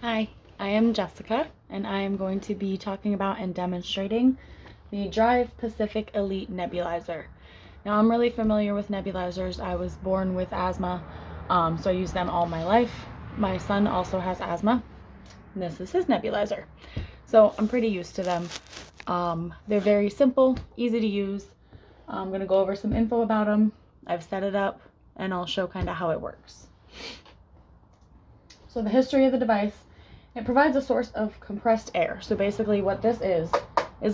Hi, I am Jessica, and I am going to be talking about and demonstrating the Drive Pacific Elite Nebulizer. Now, I'm really familiar with nebulizers. I was born with asthma, so I use them all my life. My son also has asthma, and this is his nebulizer. So I'm pretty used to them. They're very simple, easy to use. I'm going to go over some info about them. I've set it up, and I'll show kind of how it works. So the history of the device, it provides a source of compressed air. So basically what this is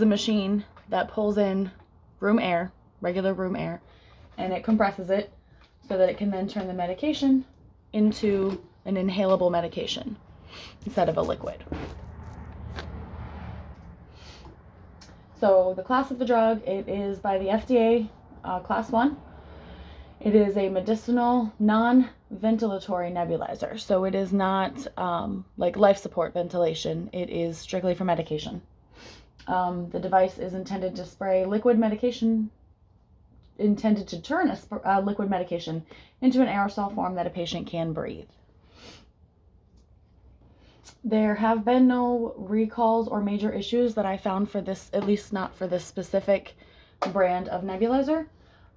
a machine that pulls in room air, regular room air, and it compresses it so that it can then turn the medication into an inhalable medication instead of a liquid. So the class of the drug, it is by the FDA, class 1. It is a medicinal, non-ventilatory nebulizer. So it is not like life support ventilation. It is strictly for medication. The device is intended to spray liquid medication, intended to turn a liquid medication into an aerosol form that a patient can breathe. There have been no recalls or major issues that I found for this, at least not for this specific brand of nebulizer.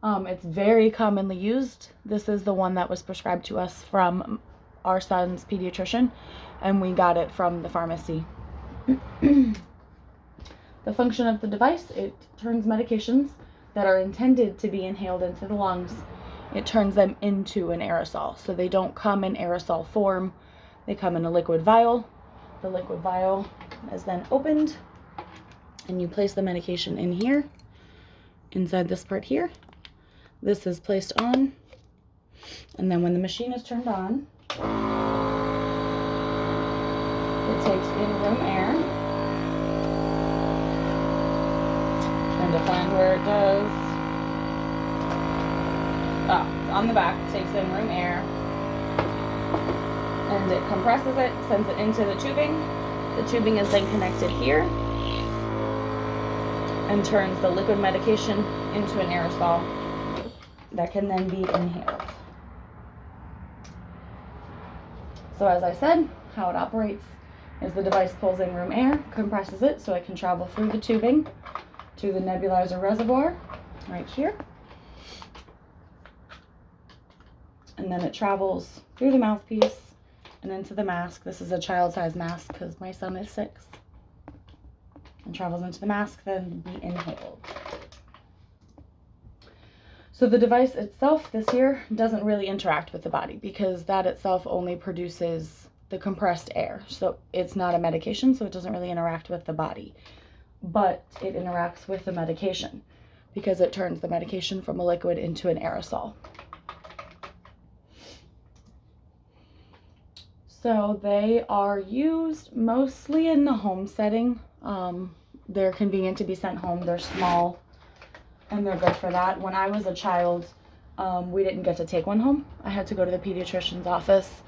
It's very commonly used. This is the one that was prescribed to us from our son's pediatrician, and we got it from the pharmacy. The function of the device, it turns medications that are intended to be inhaled into the lungs, it turns them into an aerosol. So they don't come in aerosol form. They come in a liquid vial. The liquid vial is then opened, and you place the medication in here, inside this part here. This is placed on, and then when the machine is turned on, it takes in room air. Trying to find where it does. It's on the back. It takes in room air, and it compresses it, sends it into the tubing. The tubing is then connected here and turns the liquid medication into an aerosol that can then be inhaled. So as I said, how it operates is the device pulls in room air, compresses it so it can travel through the tubing to the nebulizer reservoir right here. And then it travels through the mouthpiece and into the mask. This is a child-sized mask because my son is 6. And travels into the mask, then be inhaled. So the device itself, this here, doesn't really interact with the body because that itself only produces the compressed air. So it's not a medication, so it doesn't really interact with the body. But it interacts with the medication because it turns the medication from a liquid into an aerosol. So they are used mostly in the home setting. They're convenient to be sent home. They're small, and they're good for that. When I was a child, we didn't get to take one home. I had to go to the pediatrician's office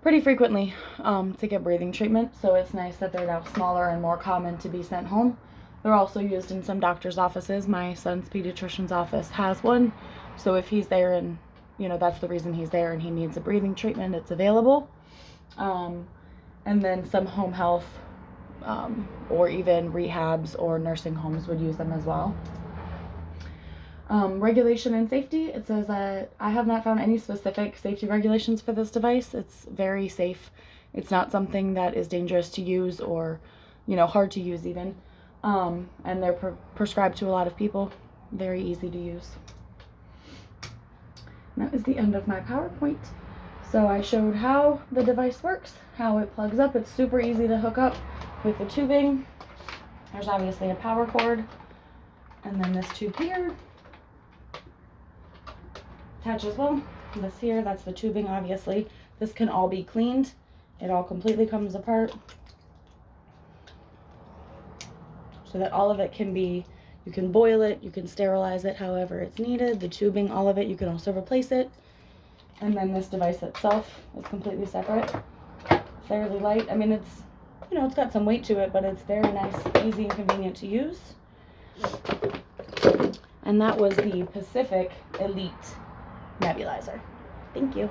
pretty frequently to get breathing treatment, so it's nice that they're now smaller and more common to be sent home. They're also used in some doctor's offices. My son's pediatrician's office has one, so if he's there and, you know, that's the reason he's there and he needs a breathing treatment, it's available. And then some home health or even rehabs or nursing homes would use them as well. Regulation and safety, it says that I have not found any specific safety regulations for this device. It's very safe. It's not something that is dangerous to use or, you know, hard to use even. And they're prescribed to a lot of people. Very easy to use. And that is the end of my PowerPoint. So I showed how the device works, how it plugs up. It's super easy to hook up with the tubing. There's obviously a power cord, and then this tube here attaches well. This here, that's the tubing, obviously. This can all be cleaned. It all completely comes apart so that all of it can be, you can boil it, you can sterilize it however it's needed. The tubing, all of it, you can also replace it. And then this device itself is completely separate, fairly light. I mean, it's, you know, it's got some weight to it, but it's very nice, easy, and convenient to use. And that was the Pacific Elite Nebulizer. Thank you.